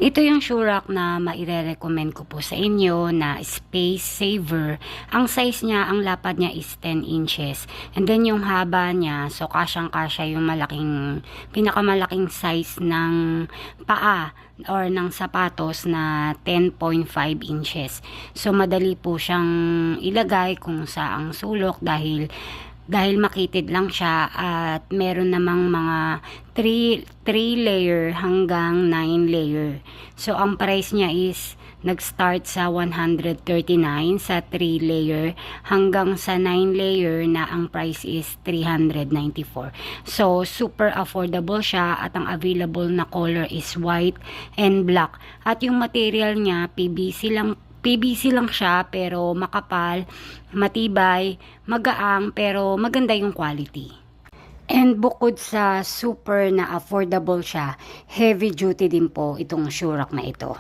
Ito yung Shurak na maire-recommend ko po sa inyo na space saver. Ang size niya, ang lapad niya is 10 inches. And then yung haba niya, so kasyang-kasya yung pinakamalaking size ng paa or ng sapatos na 10.5 inches. So madali po siyang ilagay kung saang sulok dahil makitid lang siya at meron namang mga 3 layer hanggang 9 layer. So ang price niya is nag-start sa 139 sa 3 layer hanggang sa 9 layer na ang price is 394. So super affordable siya at ang available na color is white and black. At yung material niya PVC lang siya pero makapal, matibay, magaang pero maganda yung quality. And bukod sa super na affordable siya, heavy duty din po itong Shurak na ito.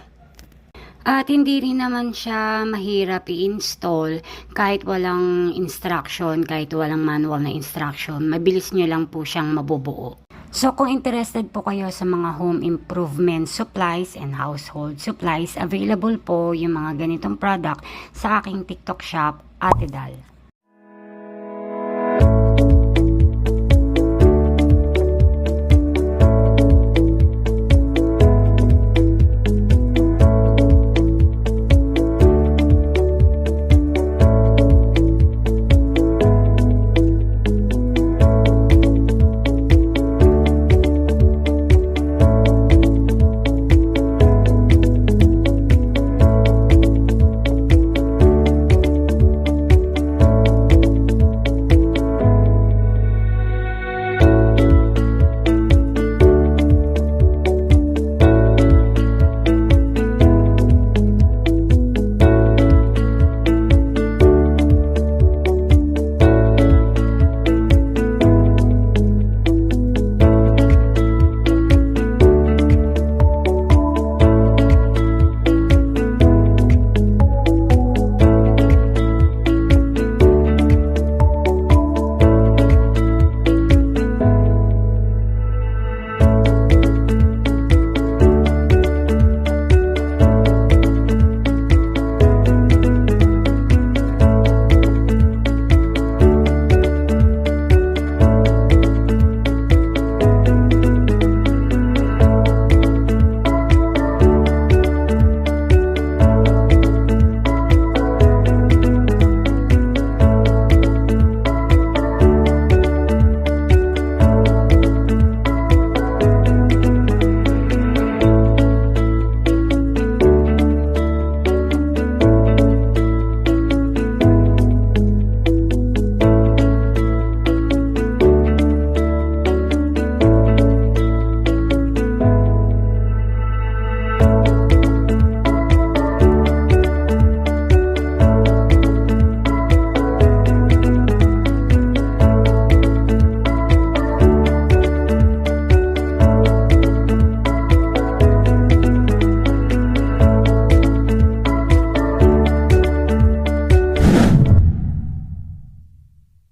At hindi rin naman siya mahirap i-install kahit walang instruction, kahit walang manual na instruction. Mabilis nyo lang po siyang mabubuo. So kung interested po kayo sa mga home improvement supplies and household supplies, available po yung mga ganitong product sa aking TikTok shop, Ate Dal.